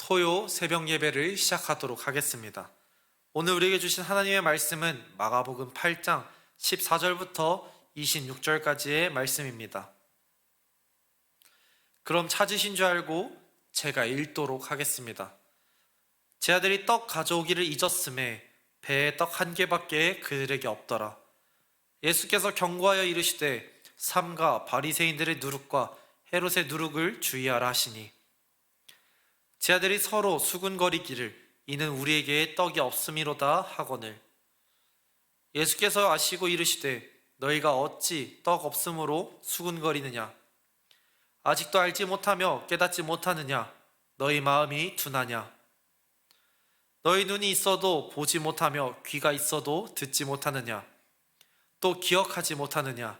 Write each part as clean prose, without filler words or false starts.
토요 새벽 예배를 시작하도록 하겠습니다. 오늘 우리에게 주신 하나님의 말씀은 마가복음 8장 14절부터 26절까지의 말씀입니다. 그럼 찾으신 줄 알고 제가 읽도록 하겠습니다. 제 아들이 떡 가져오기를 잊었음에 배에 떡 한 개밖에 그들에게 없더라. 예수께서 경고하여 이르시되 삼가 바리새인들의 누룩과 헤롯의 누룩을 주의하라 하시니 제 아들이 서로 수군거리기를 이는 우리에게 떡이 없음이로다 하거늘 예수께서 아시고 이르시되 너희가 어찌 떡 없음으로 수군거리느냐 아직도 알지 못하며 깨닫지 못하느냐 너희 마음이 둔하냐 너희 눈이 있어도 보지 못하며 귀가 있어도 듣지 못하느냐 또 기억하지 못하느냐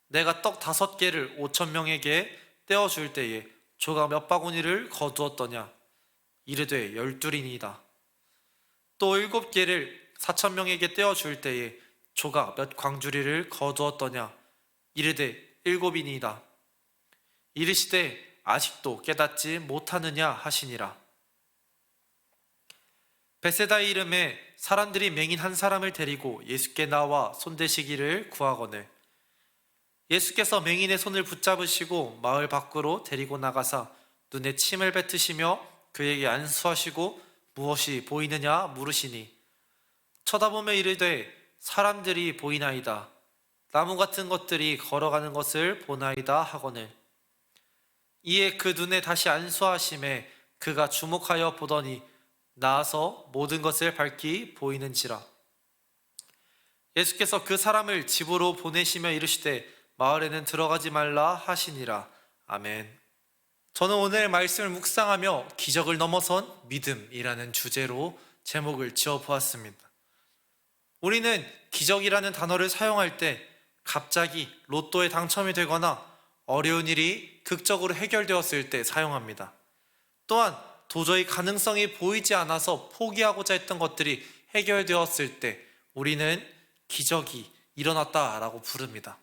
내가 떡 5개를 5,000명에게 떼어줄 때에 조각 몇 바구니를 거두었더냐 이르되 12이니이다 또 7개를 4,000명에게 떼어줄 때에 조각 몇 광주리를 거두었더냐 이르되 7이니이다 이르시되 아직도 깨닫지 못하느냐 하시니라. 베세다의 이름에 사람들이 맹인 한 사람을 데리고 예수께 나와 손대시기를 구하거늘 예수께서 맹인의 손을 붙잡으시고 마을 밖으로 데리고 나가사 눈에 침을 뱉으시며 그에게 안수하시고 무엇이 보이느냐 물으시니 쳐다보며 이르되 사람들이 보이나이다 나무 같은 것들이 걸어가는 것을 보나이다 하거늘 이에 그 눈에 다시 안수하심에 그가 주목하여 보더니 나아서 모든 것을 밝히 보이는지라. 예수께서 그 사람을 집으로 보내시며 이르시되 마을에는 들어가지 말라 하시니라. 아멘. 저는 오늘 말씀을 묵상하며 기적을 넘어선 믿음이라는 주제로 제목을 지어보았습니다. 우리는 기적이라는 단어를 사용할 때 갑자기 로또에 당첨이 되거나 어려운 일이 극적으로 해결되었을 때 사용합니다. 또한 도저히 가능성이 보이지 않아서 포기하고자 했던 것들이 해결되었을 때 우리는 기적이 일어났다라고 부릅니다.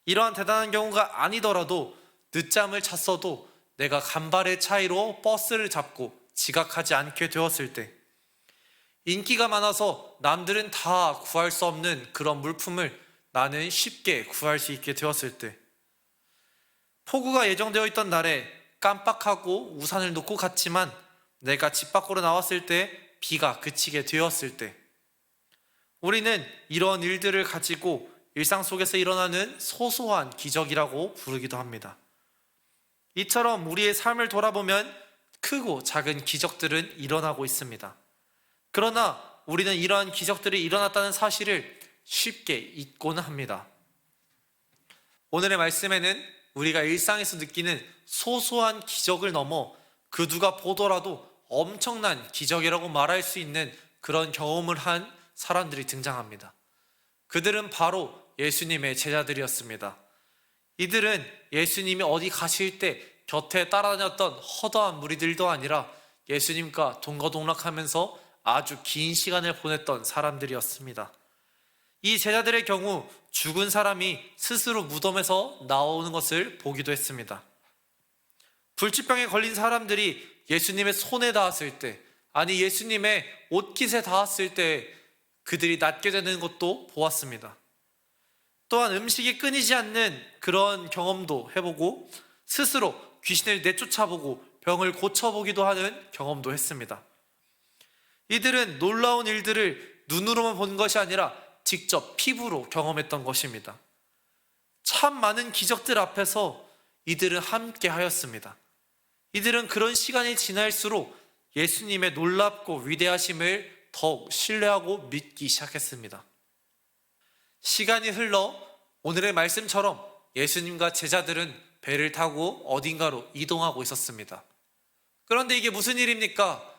이러한 대단한 경우가 아니더라도 늦잠을 잤어도 내가 간발의 차이로 버스를 잡고 지각하지 않게 되었을 때 인기가 많아서 남들은 다 구할 수 없는 그런 물품을 나는 쉽게 구할 수 있게 되었을 때 폭우가 예정되어 있던 날에 깜빡하고 우산을 놓고 갔지만 내가 집 밖으로 나왔을 때 비가 그치게 되었을 때 우리는 이런 일들을 가지고 일상 속에서 일어나는 소소한 기적이라고 부르기도 합니다. 이처럼 우리의 삶을 돌아보면 크고 작은 기적들은 일어나고 있습니다. 그러나 우리는 이러한 기적들이 일어났다는 사실을 쉽게 잊고는 합니다. 오늘의 말씀에는 우리가 일상에서 느끼는 소소한 기적을 넘어 그 누가 보더라도 엄청난 기적이라고 말할 수 있는 그런 경험을 한 사람들이 등장합니다. 그들은 바로 예수님의 제자들이었습니다. 이들은 예수님이 어디 가실 때 곁에 따라다녔던 허다한 무리들도 아니라 예수님과 동거동락하면서 아주 긴 시간을 보냈던 사람들이었습니다. 이 제자들의 경우 죽은 사람이 스스로 무덤에서 나오는 것을 보기도 했습니다. 불치병에 걸린 사람들이 예수님의 손에 닿았을 때, 아니 예수님의 옷깃에 닿았을 때 그들이 낫게 되는 것도 보았습니다. 또한 음식이 끊이지 않는 그런 경험도 해보고 스스로 귀신을 내쫓아보고 병을 고쳐보기도 하는 경험도 했습니다. 이들은 놀라운 일들을 눈으로만 본 것이 아니라 직접 피부로 경험했던 것입니다. 참 많은 기적들 앞에서 이들은 함께 하였습니다. 이들은 그런 시간이 지날수록 예수님의 놀랍고 위대하심을 더욱 신뢰하고 믿기 시작했습니다. 시간이 흘러 오늘의 말씀처럼 예수님과 제자들은 배를 타고 어딘가로 이동하고 있었습니다. 그런데 이게 무슨 일입니까?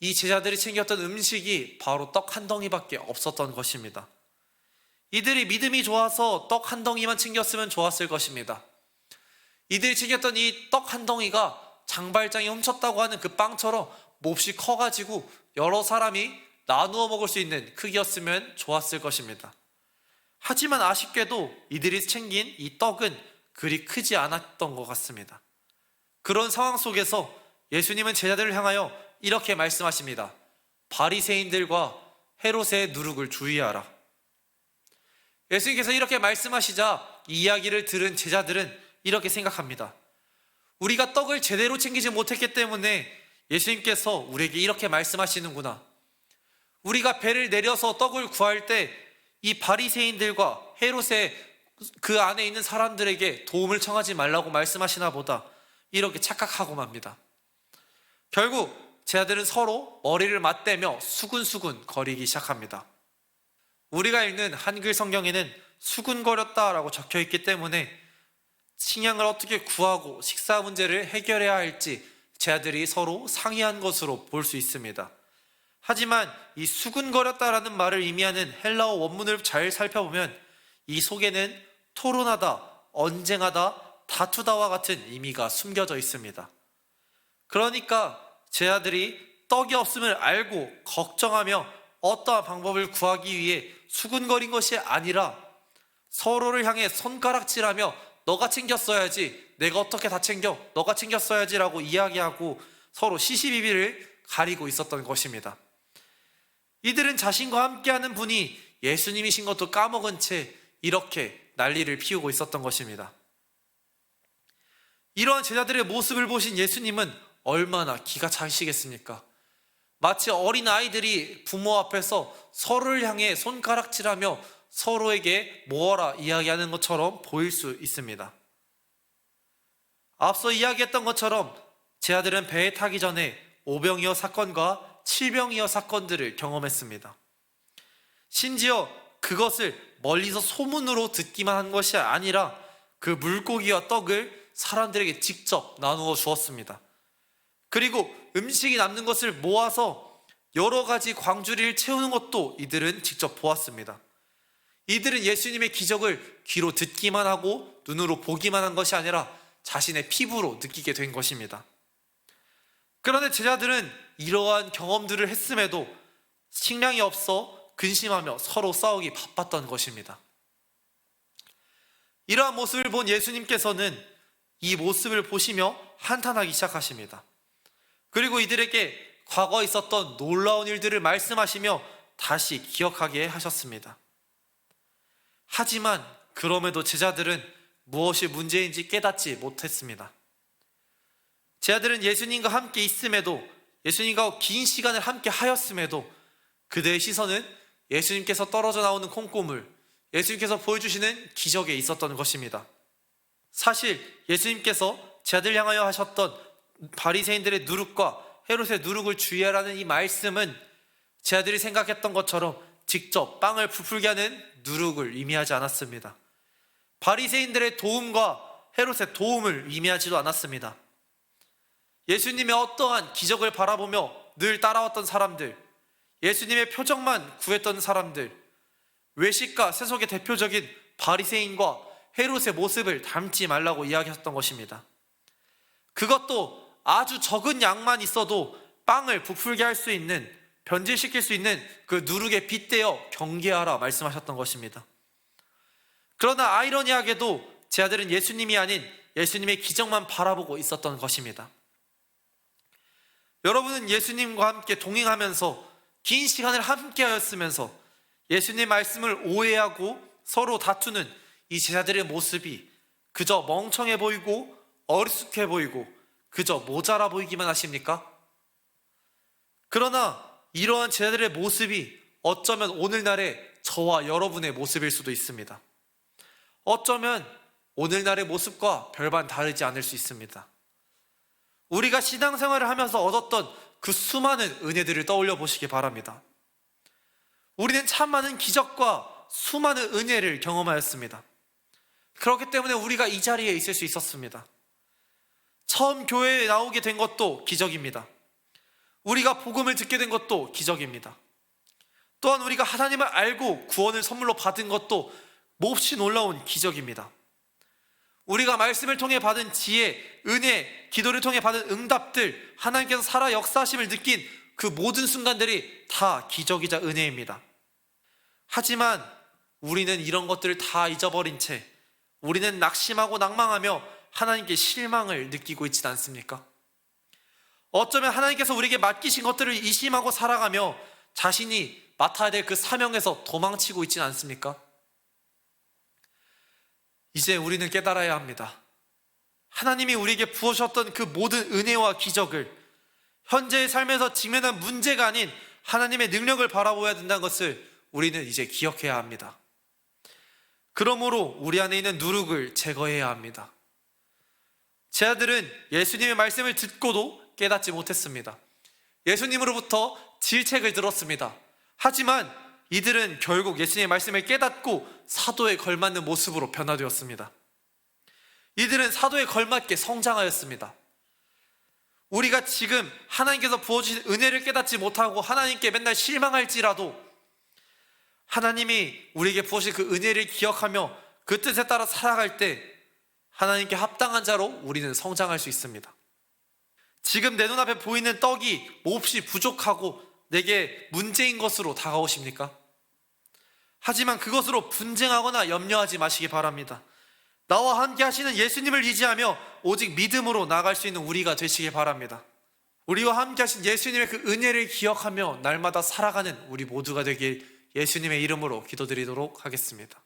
이 제자들이 챙겼던 음식이 바로 떡 한 덩이밖에 없었던 것입니다. 이들이 믿음이 좋아서 떡 한 덩이만 챙겼으면 좋았을 것입니다. 이들이 챙겼던 이 떡 한 덩이가 장발장이 훔쳤다고 하는 그 빵처럼 몹시 커가지고 여러 사람이 나누어 먹을 수 있는 크기였으면 좋았을 것입니다. 하지만 아쉽게도 이들이 챙긴 이 떡은 그리 크지 않았던 것 같습니다. 그런 상황 속에서 예수님은 제자들을 향하여 이렇게 말씀하십니다. 바리새인들과 헤롯의 누룩을 주의하라. 예수님께서 이렇게 말씀하시자 이 이야기를 들은 제자들은 이렇게 생각합니다. 우리가 떡을 제대로 챙기지 못했기 때문에 예수님께서 우리에게 이렇게 말씀하시는구나. 우리가 배를 내려서 떡을 구할 때 이 바리새인들과 헤롯의 그 안에 있는 사람들에게 도움을 청하지 말라고 말씀하시나 보다, 이렇게 착각하고 맙니다. 결국 제자들은 서로 머리를 맞대며 수군수군 거리기 시작합니다. 우리가 읽는 한글 성경에는 수군거렸다라고 적혀 있기 때문에 식량을 어떻게 구하고 식사 문제를 해결해야 할지 제자들이 서로 상의한 것으로 볼 수 있습니다. 하지만 이 수군거렸다라는 말을 의미하는 헬라어 원문을 잘 살펴보면 이 속에는 토론하다, 언쟁하다, 다투다와 같은 의미가 숨겨져 있습니다. 그러니까 제자들이 떡이 없음을 알고 걱정하며 어떠한 방법을 구하기 위해 수군거린 것이 아니라 서로를 향해 손가락질하며 너가 챙겼어야지, 내가 어떻게 다 챙겨, 너가 챙겼어야지 라고 이야기하고 서로 시시비비를 가리고 있었던 것입니다. 이들은 자신과 함께하는 분이 예수님이신 것도 까먹은 채 이렇게 난리를 피우고 있었던 것입니다. 이러한 제자들의 모습을 보신 예수님은 얼마나 기가 차시겠습니까? 마치 어린 아이들이 부모 앞에서 서로를 향해 손가락질하며 서로에게 모아라 이야기하는 것처럼 보일 수 있습니다. 앞서 이야기했던 것처럼 제자들은 배에 타기 전에 오병이어 사건과 칠병이어 사건들을 경험했습니다. 심지어 그것을 멀리서 소문으로 듣기만 한 것이 아니라 그 물고기와 떡을 사람들에게 직접 나누어 주었습니다. 그리고 음식이 남는 것을 모아서 여러 가지 광주리를 채우는 것도 이들은 직접 보았습니다. 이들은 예수님의 기적을 귀로 듣기만 하고 눈으로 보기만 한 것이 아니라 자신의 피부로 느끼게 된 것입니다. 그런데 제자들은 이러한 경험들을 했음에도 식량이 없어 근심하며 서로 싸우기 바빴던 것입니다. 이러한 모습을 본 예수님께서는 이 모습을 보시며 한탄하기 시작하십니다. 그리고 이들에게 과거에 있었던 놀라운 일들을 말씀하시며 다시 기억하게 하셨습니다. 하지만 그럼에도 제자들은 무엇이 문제인지 깨닫지 못했습니다. 제자들은 예수님과 함께 있음에도, 예수님과 긴 시간을 함께 하였음에도 그들의 시선은 예수님께서 떨어져 나오는 콩고물, 예수님께서 보여주시는 기적에 있었던 것입니다. 사실 예수님께서 제자들 향하여 하셨던 바리새인들의 누룩과 헤롯의 누룩을 주의하라는 이 말씀은 제자들이 생각했던 것처럼 직접 빵을 부풀게 하는 누룩을 의미하지 않았습니다. 바리새인들의 도움과 헤롯의 도움을 의미하지도 않았습니다. 예수님의 어떠한 기적을 바라보며 늘 따라왔던 사람들, 예수님의 표정만 구했던 사람들, 외식과 세속의 대표적인 바리새인과 헤롯의 모습을 닮지 말라고 이야기했던 것입니다. 그것도 아주 적은 양만 있어도 빵을 부풀게 할 수 있는, 변질시킬 수 있는 그 누룩에 빗대어 경계하라 말씀하셨던 것입니다. 그러나 아이러니하게도 제자들은 예수님이 아닌 예수님의 기적만 바라보고 있었던 것입니다. 여러분은 예수님과 함께 동행하면서 긴 시간을 함께 하였으면서 예수님 말씀을 오해하고 서로 다투는 이 제자들의 모습이 그저 멍청해 보이고 어리숙해 보이고 그저 모자라 보이기만 하십니까? 그러나 이러한 제자들의 모습이 어쩌면 오늘날의 저와 여러분의 모습일 수도 있습니다. 어쩌면 오늘날의 모습과 별반 다르지 않을 수 있습니다. 우리가 신앙생활을 하면서 얻었던 그 수많은 은혜들을 떠올려 보시기 바랍니다. 우리는 참 많은 기적과 수많은 은혜를 경험하였습니다. 그렇기 때문에 우리가 이 자리에 있을 수 있었습니다. 처음 교회에 나오게 된 것도 기적입니다. 우리가 복음을 듣게 된 것도 기적입니다. 또한 우리가 하나님을 알고 구원을 선물로 받은 것도 몹시 놀라운 기적입니다. 우리가 말씀을 통해 받은 지혜, 은혜, 기도를 통해 받은 응답들, 하나님께서 살아 역사하심을 느낀 그 모든 순간들이 다 기적이자 은혜입니다. 하지만 우리는 이런 것들을 다 잊어버린 채 우리는 낙심하고 낭망하며 하나님께 실망을 느끼고 있지 않습니까? 어쩌면 하나님께서 우리에게 맡기신 것들을 이심하고 살아가며 자신이 맡아야 될 그 사명에서 도망치고 있지는 않습니까? 이제 우리는 깨달아야 합니다. 하나님이 우리에게 부어주셨던 그 모든 은혜와 기적을 현재의 삶에서 직면한 문제가 아닌 하나님의 능력을 바라보아야 된다는 것을 우리는 이제 기억해야 합니다. 그러므로 우리 안에 있는 누룩을 제거해야 합니다. 제 아들은 예수님의 말씀을 듣고도 깨닫지 못했습니다. 예수님으로부터 질책을 들었습니다. 하지만 이들은 결국 예수님의 말씀을 깨닫고 사도에 걸맞는 모습으로 변화되었습니다. 이들은 사도에 걸맞게 성장하였습니다. 우리가 지금 하나님께서 부어주신 은혜를 깨닫지 못하고 하나님께 맨날 실망할지라도 하나님이 우리에게 부어주신 그 은혜를 기억하며 그 뜻에 따라 살아갈 때 하나님께 합당한 자로 우리는 성장할 수 있습니다. 지금 내 눈앞에 보이는 떡이 몹시 부족하고 내게 문제인 것으로 다가오십니까? 하지만 그것으로 분쟁하거나 염려하지 마시기 바랍니다. 나와 함께 하시는 예수님을 의지하며 오직 믿음으로 나아갈 수 있는 우리가 되시길 바랍니다. 우리와 함께 하신 예수님의 그 은혜를 기억하며 날마다 살아가는 우리 모두가 되길 예수님의 이름으로 기도드리도록 하겠습니다.